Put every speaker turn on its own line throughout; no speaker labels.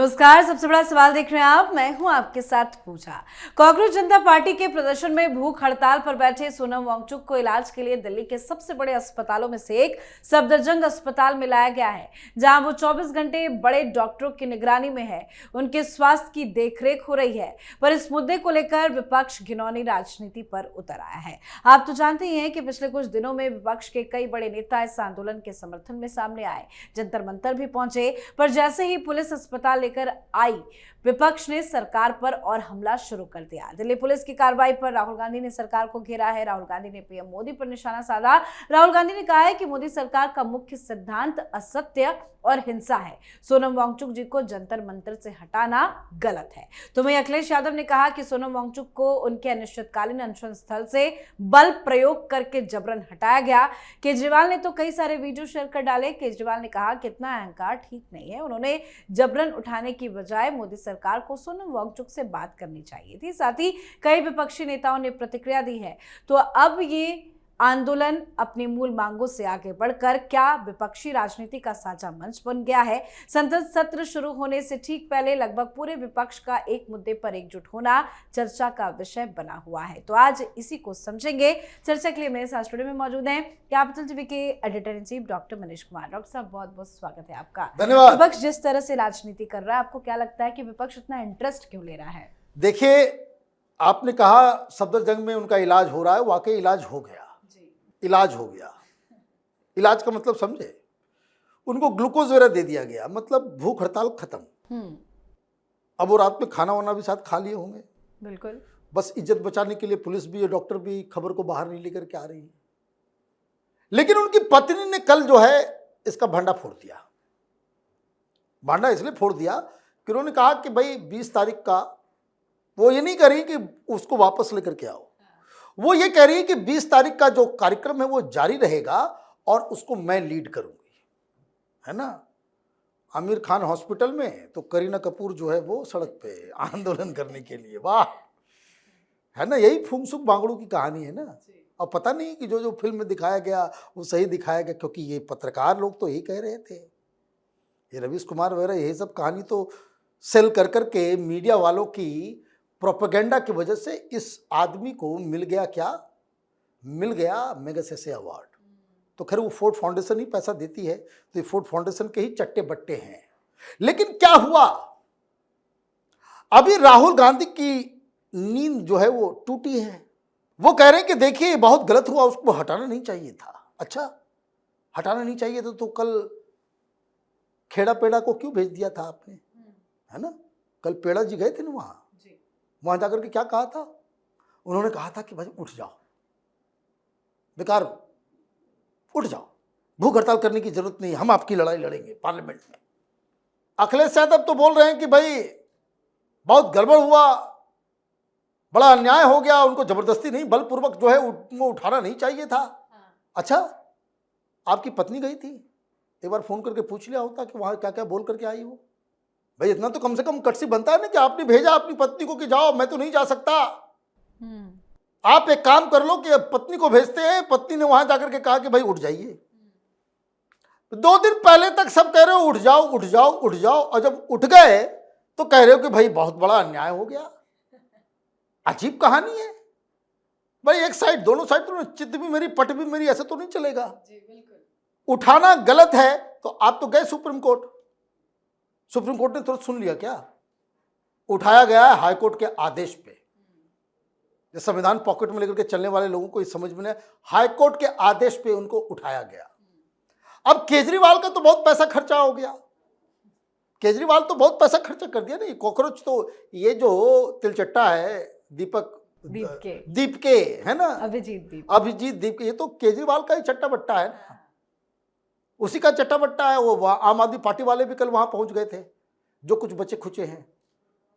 नमस्कार। सबसे बड़ा सवाल देख रहे हैं आप, मैं हूं आपके साथ पूजा। कांग्रेस जनता पार्टी के प्रदर्शन में भूख हड़ताल पर बैठे सोनम वांगचुक को इलाज के लिए दिल्ली के सबसे बड़े अस्पतालों में से एक सफदरजंग अस्पताल में लाया गया है, जहां वो 24 घंटे बड़े डॉक्टरों की निगरानी में है। उनके स्वास्थ्य की देखरेख हो रही है, पर इस मुद्दे को लेकर विपक्ष घिनौनी राजनीति पर उतर आया है। आप तो जानते ही हैं कि पिछले कुछ दिनों में विपक्ष के कई बड़े नेता इस आंदोलन के समर्थन में सामने आए, जंतर मंतर भी पहुंचे, पर जैसे ही पुलिस अस्पताल लेकर आई, विपक्ष ने सरकार पर और हमला शुरू कर दिया। दिल्ली पुलिस की कार्रवाई पर राहुल गांधी ने सरकार को घेरा है। राहुल गांधी ने पीएम मोदी पर निशाना साधा। राहुल गांधी ने कहा है कि मोदी सरकार का मुख्य सिद्धांत असत्य और हिंसा है। सोनम वांगचुक जी को जंतर मंतर से हटाना गलत है। तो वहीं अखिलेश यादव ने कहा कि सोनम वांगचुक को उनके अनिश्चितकालीन अनशन स्थल से बल प्रयोग करके जबरन हटाया गया। केजरीवाल ने तो कई सारे वीडियो शेयर कर डाले। केजरीवाल ने कहा कि इतना अहंकार ठीक नहीं है, उन्होंने जबरन उठाने की बजाय मोदी सरकार को सोनम वांगचुक से बात करनी चाहिए थी। साथ ही कई विपक्षी नेताओं ने प्रतिक्रिया दी है। तो अब ये आंदोलन अपनी मूल मांगों से आगे बढ़कर क्या विपक्षी राजनीति का साझा मंच बन गया है? संसद सत्र शुरू होने से ठीक पहले लगभग पूरे विपक्ष का एक मुद्दे पर एकजुट होना चर्चा का विषय बना हुआ है। तो आज इसी को समझेंगे। चर्चा के लिए मेरे साथ स्टूडियो में मौजूद हैं कैपिटल टीवी के editor in chief doctor Manish Kumar. Doctor साहब, बहुत बहुत स्वागत है आपका।
धन्यवाद।
विपक्ष जिस तरह से राजनीति कर रहा है, आपको क्या लगता है कि विपक्ष इतना इंटरेस्ट क्यों ले रहा है?
देखिए, आपने कहा सफदरजंग में उनका इलाज हो रहा है, वाकई इलाज हो गया। इलाज हो गया, इलाज का मतलब समझे, उनको ग्लूकोज वगैरह दे दिया गया, मतलब भूख हड़ताल खत्म। अब वो रात में खाना वाना भी साथ खा लिए होंगे।
बिल्कुल। बस
बस इज्जत बचाने के लिए पुलिस भी और डॉक्टर भी खबर को बाहर नहीं लेकर के आ रही है। लेकिन उनकी पत्नी ने कल जो है इसका भांडा फोड़ दिया। भांडा इसलिए फोड़ दिया कि उन्होंने कहा कि भाई 20 तारीख का, वो ये नहीं कह रही कि उसको वापस लेकर के आओ, वो ये कह रही है कि 20 तारीख का जो कार्यक्रम है वो जारी रहेगा और उसको मैं लीड करूंगी, है ना। आमिर खान हॉस्पिटल में तो करीना कपूर जो है वो सड़क पे आंदोलन करने के लिए, वाह, है ना। यही फुंगसुक बांगड़ू की कहानी है ना। और पता नहीं कि जो जो फिल्म में दिखाया गया वो सही दिखाया गया, क्योंकि ये पत्रकार लोग तो यही कह रहे थे, ये रवीश कुमार वगैरह, यही सब कहानी तो सेल कर करके मीडिया वालों की प्रोपेगेंडा की वजह से इस आदमी को मिल गया क्या, मिल गया मैगसेसे अवार्ड। तो खैर वो फोर्ड फाउंडेशन ही पैसा देती है, तो ये फोर्ड फाउंडेशन के ही चट्टे बट्टे हैं। लेकिन क्या हुआ, अभी राहुल गांधी की नींद जो है वो टूटी है। वो कह रहे हैं कि देखिए बहुत गलत हुआ, उसको हटाना नहीं चाहिए था। अच्छा, हटाना नहीं चाहिए तो कल खेड़ा पेड़ा को क्यों भेज दिया था आपने, है ना। कल पेड़ा जी गए थे ना वहां जाकर के क्या कहा था, उन्होंने कहा था कि भाई उठ जाओ, बेकार उठ जाओ, भूख हड़ताल करने की जरूरत नहीं, हम आपकी लड़ाई लड़ेंगे पार्लियामेंट में। अखिलेश यादव तो बोल रहे हैं कि भाई बहुत गड़बड़ हुआ, बड़ा अन्याय हो गया, उनको जबरदस्ती नहीं बलपूर्वक जो है वो उठाना नहीं चाहिए था। अच्छा, आपकी पत्नी गई थी, एक बार फोन करके पूछ लिया होता कि वहां क्या क्या बोल करके आई हो। भाई इतना तो कम से कम कटसी बनता है ना कि आपने भेजा अपनी पत्नी को कि जाओ, मैं तो नहीं जा सकता। आप एक काम कर लो कि पत्नी को भेजते हैं, पत्नी ने वहां जाकर के कहा कि भाई उठ जाइए। 2 दिन पहले तक सब कह रहे हो उठ जाओ उठ जाओ उठ जाओ, और जब उठ गए तो कह रहे हो कि भाई बहुत बड़ा अन्याय हो गया। अजीब कहानी है भाई, एक साइड दोनों साइड तो चित्त भी मेरी पट भी मेरी, ऐसे तो नहीं चलेगा। उठाना गलत है तो आप तो गए सुप्रीम कोर्ट, सुप्रीम कोर्ट ने तुरंत सुन लिया क्या? उठाया गया है हाईकोर्ट के आदेश पे। ये संविधान पॉकेट में लेकर के चलने वाले लोगों को इस समझ में नहीं, हाईकोर्ट के आदेश पे उनको उठाया गया। अब केजरीवाल का तो बहुत पैसा खर्चा हो गया, केजरीवाल तो बहुत पैसा खर्चा कर दिया ना। ये कॉकरोच तो, ये जो तिलचट्टा है दीप के है ना, अभिजीत दीप के, ये तो केजरीवाल का ही चट्टा बट्टा है ना, उसी का चट्टा बट्टा है। वो आम आदमी पार्टी वाले भी कल वहां पहुंच गए थे, जो कुछ बचे खुचे हैं।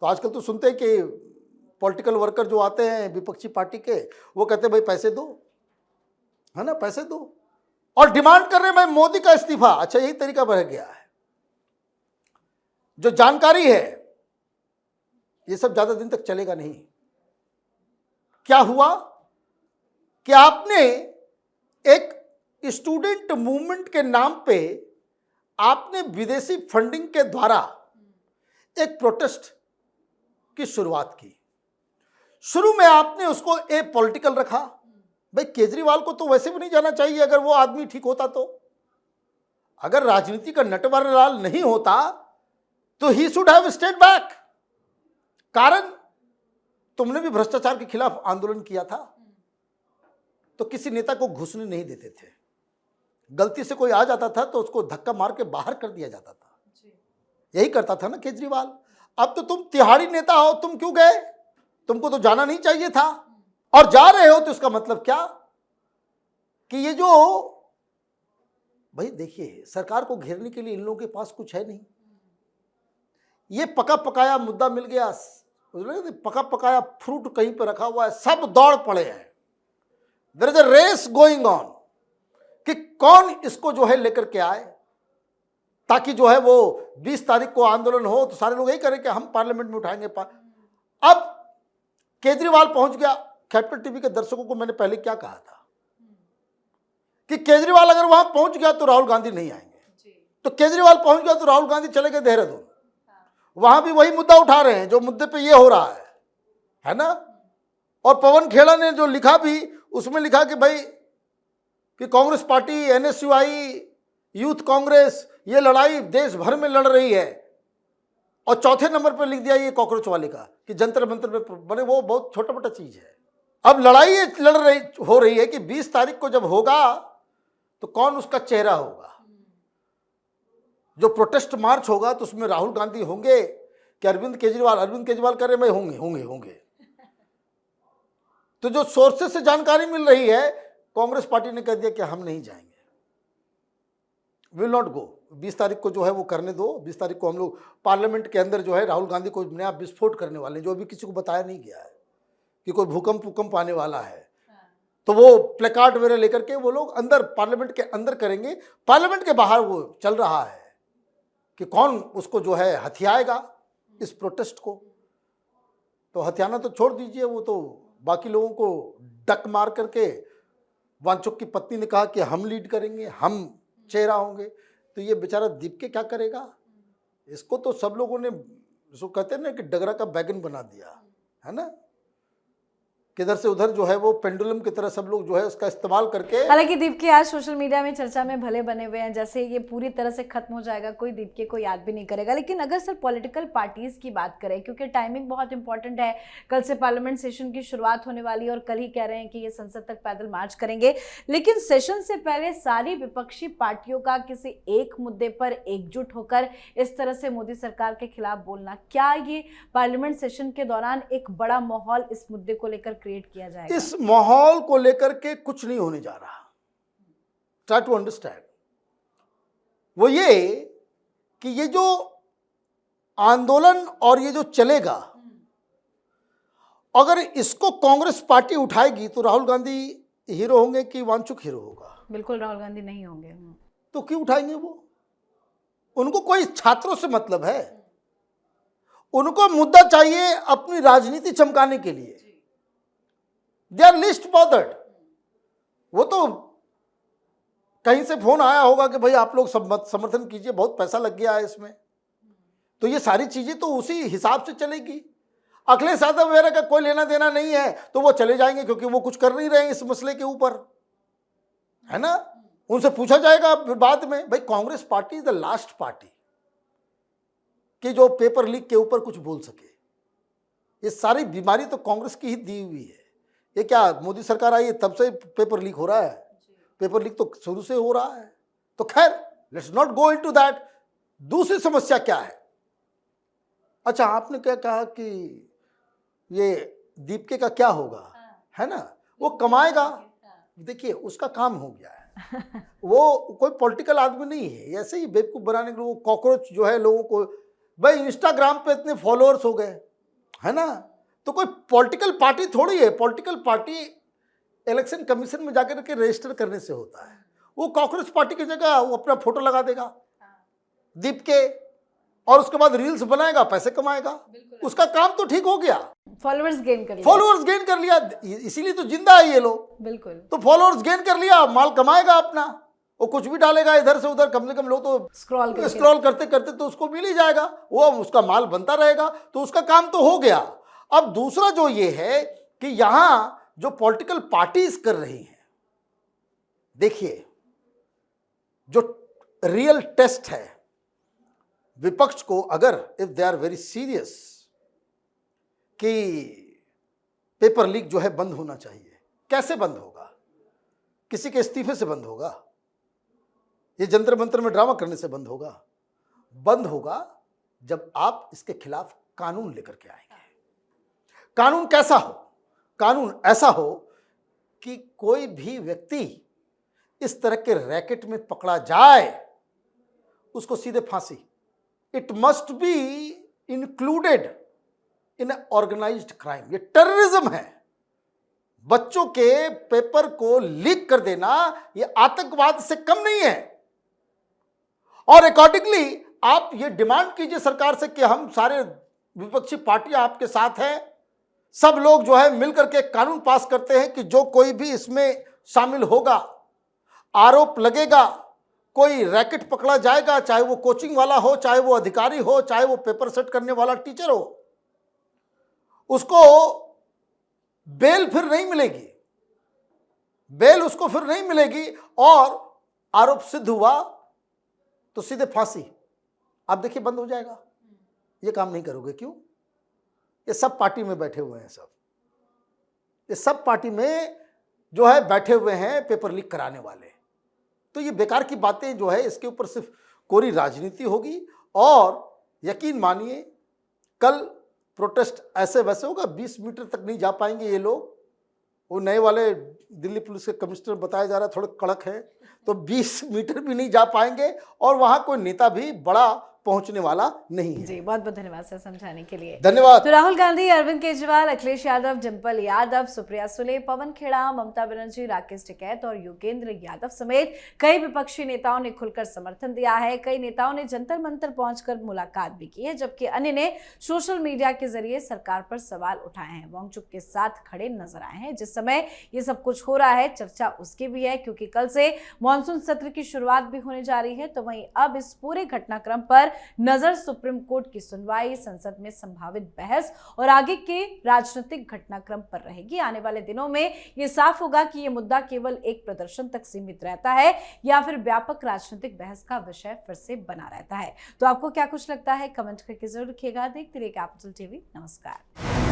तो आजकल तो सुनते हैं कि पॉलिटिकल वर्कर जो आते हैं विपक्षी पार्टी के, वो कहते हैं भाई पैसे दो, है ना, पैसे दो, और डिमांड कर रहे हैं भाई मोदी का इस्तीफा। अच्छा, यही तरीका बढ़ गया है। जो जानकारी है ये सब ज्यादा दिन तक चलेगा नहीं। क्या हुआ कि आपने एक स्टूडेंट मूवमेंट के नाम पे आपने विदेशी फंडिंग के द्वारा एक प्रोटेस्ट की शुरुआत की। शुरू में आपने उसको ए पॉलिटिकल रखा। भाई केजरीवाल को तो वैसे भी नहीं जाना चाहिए अगर वो आदमी ठीक होता तो। अगर राजनीति का नटवरलाल नहीं होता तो he should have stayed back. कारण तुमने भी भ्रष्टाचार के खिलाफ आंदोलन किया था, तो किसी नेता को घुसने नहीं देते थे। गलती से कोई आ जाता था तो उसको धक्का मार के बाहर कर दिया जाता था। यही करता था ना केजरीवाल। अब तो तुम तिहाड़ी नेता हो, तुम क्यों गए? तुमको तो जाना नहीं चाहिए था, और जा रहे हो तो इसका मतलब क्या कि ये जो, भाई देखिए, सरकार को घेरने के लिए इन लोगों के पास कुछ है नहीं। ये पका पकाया मुद्दा मिल गया, पका पकाया फ्रूट कहीं पर रखा हुआ है, सब दौड़ पड़े हैं। There is a race going on कि कौन इसको जो है लेकर के आए, ताकि जो है वो 20 तारीख को आंदोलन हो तो सारे लोग यही करें कि हम पार्लियामेंट में उठाएंगे। अब केजरीवाल पहुंच गया। कैपिटल टीवी के दर्शकों को मैंने पहले क्या कहा था कि केजरीवाल अगर वहां पहुंच गया तो राहुल गांधी नहीं आएंगे। तो केजरीवाल पहुंच गया तो राहुल गांधी चले गए देहरादून। वहां भी वही मुद्दा उठा रहे हैं जो मुद्दे पे ये हो रहा है ना। और पवन खेड़ा ने जो लिखा भी, उसमें लिखा कि भाई कि Congress party, NSUI, youth Congress ये लड़ाई देश भर में लड़ रही है। और चौथे नंबर पर लिख दिया ये कॉकरोच वाले का कि जंतर मंतर पे बने, वो बहुत छोटा मोटा चीज है। अब लड़ाई ये हो रही है कि 20 तारीख को जब होगा तो कौन उसका चेहरा होगा। जो प्रोटेस्ट मार्च होगा तो उसमें राहुल गांधी होंगे कि अरविंद केजरीवाल कर रहे, मैं होंगे। तो जो सोर्सेस से जानकारी मिल रही है, कांग्रेस पार्टी ने कह दिया कि हम नहीं जाएंगे, विल नॉट गो। 20 तारीख को जो है वो करने दो। 20 तारीख को हम लोग पार्लियामेंट के अंदर जो है राहुल गांधी को नया विस्फोट करने वाले हैं, जो अभी किसी को बताया नहीं गया है कि कोई भूकंप आने वाला है। तो वो प्लेकार्ड वगैरह लेकर के वो लोग अंदर पार्लियामेंट के अंदर करेंगे। पार्लियामेंट के बाहर वो चल रहा है कि कौन उसको जो है हथियाएगा इस प्रोटेस्ट को। तो हथियाना तो छोड़ दीजिए, वो तो बाकी लोगों को डक मार करके, वांचुक की पत्नी ने कहा कि हम लीड करेंगे, हम चेहरा होंगे। तो ये बेचारा दीपके क्या करेगा? इसको तो सब लोगों ने, इसको कहते हैं ना कि डगरा का बैगन बना दिया है ना। किधर से उधर जो है वो पेंडुलम की तरह सब लोग जो है उसका इस्तेमाल करके।
हालांकि दीपके आज सोशल मीडिया में चर्चा में भले बने हुए हैं, जैसे ये पूरी तरह से खत्म हो जाएगा कोई दीपके को याद भी नहीं करेगा। लेकिन अगर सर पॉलिटिकल पार्टीज की बात करें, क्योंकि टाइमिंग बहुत इंपॉर्टेंट है, कल से पार्लियामेंट सेशन की शुरुआत होने वाली है और कल ही कह रहे हैं कि ये संसद तक पैदल मार्च करेंगे। लेकिन सेशन से पहले सारी विपक्षी पार्टियों का किसी एक मुद्दे पर एकजुट होकर इस तरह से मोदी सरकार के खिलाफ बोलना, क्या ये पार्लियामेंट सेशन के दौरान एक बड़ा माहौल इस मुद्दे को लेकर क्रिएट किया जाएगा?
इस माहौल को लेकर के कुछ नहीं होने जा रहा। Try to understand. वो ये कि ये जो आंदोलन और ये जो चलेगा, अगर इसको कांग्रेस पार्टी उठाएगी तो राहुल गांधी हीरो होंगे कि वांचुक हीरो होगा?
बिल्कुल राहुल गांधी नहीं होंगे।
तो क्यों उठाएंगे वो? उनको कोई छात्रों से मतलब है? उनको मुद्दा चाहिए अपनी राजनीति चमकाने के लिए। They are least bothered. वो तो कहीं से फोन आया होगा कि भाई आप लोग समर्थन कीजिए, बहुत पैसा लग गया है इसमें। तो ये सारी चीजें तो उसी हिसाब से चलेगी। अखिलेश यादव वगैरह का कोई लेना देना नहीं है तो वो चले जाएंगे, क्योंकि वो कुछ कर नहीं रहे हैं इस मसले के ऊपर, है ना। उनसे पूछा जाएगा बाद में। भाई Congress party is the last party कि जो पेपर लीक के ऊपर कुछ बोल सके। ये सारी बीमारी तो कांग्रेस की ही दी हुई है। ये क्या मोदी सरकार आई है तब से पेपर लीक हो रहा है? पेपर लीक तो शुरू से हो रहा है। तो खैर, let's not go into that. दूसरी समस्या क्या है? अच्छा, आपने क्या कहा कि ये दीपके का क्या होगा, है ना? वो कमाएगा। देखिए, उसका काम हो गया है। वो कोई पॉलिटिकल आदमी नहीं है, ऐसे ही बेवकूफ बनाने के लिए। वो कॉकरोच जो है लोगों को, भाई इंस्टाग्राम पे इतने फॉलोअर्स हो गए, है ना। तो कोई पॉलिटिकल पार्टी थोड़ी है। पॉलिटिकल पार्टी इलेक्शन कमीशन में जाकर के रजिस्टर करने से होता है। वो कॉकरोच पार्टी की जगह वो अपना फोटो लगा देगा दीपके, और उसके बाद रील्स बनाएगा, पैसे कमाएगा। उसका काम तो ठीक हो गया,
फॉलोअर्स गेन कर लिया।
इसीलिए तो जिंदा है ये लोग।
बिल्कुल।
तो फॉलोअर्स गेन कर लिया, माल कमाएगा अपना। वो कुछ भी डालेगा इधर से उधर, कम से कम लोग तो स्क्रॉल करते करते तो उसको मिल ही जाएगा, वो उसका माल बनता रहेगा, तो उसका काम तो हो गया। अब दूसरा जो ये है कि यहां जो पॉलिटिकल पार्टीज कर रही हैं, देखिए जो रियल टेस्ट है विपक्ष को, अगर if they are very serious कि पेपर लीक जो है बंद होना चाहिए, कैसे बंद होगा? किसी के इस्तीफे से बंद होगा? ये जंतर मंतर में ड्रामा करने से बंद होगा? बंद होगा जब आप इसके खिलाफ कानून लेकर के आएंगे। कानून कैसा हो? कानून ऐसा हो कि कोई भी व्यक्ति इस तरह के रैकेट में पकड़ा जाए उसको सीधे फांसी। It must be included in organized crime. ये टेररिज्म है। बच्चों के पेपर को लीक कर देना ये आतंकवाद से कम नहीं है। और अकॉर्डिंगली आप ये डिमांड कीजिए सरकार से कि हम सारे विपक्षी पार्टियां आपके साथ हैं, सब लोग जो है मिलकर के कानून पास करते हैं कि जो कोई भी इसमें शामिल होगा, आरोप लगेगा, कोई रैकेट पकड़ा जाएगा, चाहे वो कोचिंग वाला हो, चाहे वो अधिकारी हो, चाहे वो पेपर सेट करने वाला टीचर हो, उसको बेल फिर नहीं मिलेगी, बेल उसको फिर नहीं मिलेगी, और आरोप सिद्ध हुआ तो सीधे फांसी। आप देखिए बंद हो जाएगा। ये काम नहीं करोगे क्यों? ये सब पार्टी में बैठे हुए हैं, ये सब पार्टी में जो है बैठे हुए हैं पेपर लीक कराने वाले। तो ये बेकार की बातें जो है, इसके ऊपर सिर्फ कोरी राजनीति होगी। और यकीन मानिए कल प्रोटेस्ट ऐसे वैसे होगा, 20 मीटर तक नहीं जा पाएंगे ये लोग। वो नए वाले दिल्ली पुलिस के कमिश्नर बताया जा रहा है थोड़े कड़क है, तो 20 मीटर भी नहीं जा पाएंगे, और वहां कोई नेता भी बड़ा पहुंचने वाला नहीं है।
जी, बहुत बहुत धन्यवाद सर समझाने के लिए।
धन्यवाद।
तो राहुल गांधी, अरविंद केजरीवाल, अखिलेश यादव, डिंपल यादव, सुप्रिया सुले, पवन खेड़ा, ममता बनर्जी, राकेश टिकैत और योगेंद्र यादव समेत कई विपक्षी नेताओं ने खुलकर समर्थन दिया है। कई नेताओं ने जंतर मंतर पहुंचकर मुलाकात भी की है, जबकि अन्य ने सोशल मीडिया के जरिए सरकार पर सवाल उठाए हैं, वांगचुक के साथ खड़े नजर आए हैं। जिस समय ये सब कुछ हो रहा है, चर्चा उसकी भी है, क्योंकि कल से मानसून सत्र की शुरुआत भी होने जा रही है। तो वहीं अब इस पूरे घटनाक्रम पर नजर सुप्रीम कोर्ट की सुनवाई, संसद में संभावित बहस और आगे के राजनीतिक घटनाक्रम पर रहेगी। आने वाले दिनों में यह साफ होगा कि यह मुद्दा केवल एक प्रदर्शन तक सीमित रहता है या फिर व्यापक राजनीतिक बहस का विषय फिर से बना रहता है। तो आपको क्या कुछ लगता है, कमेंट करके जरूर लिखिएगा। देखते रहिए कैपिटल टीवी। नमस्कार।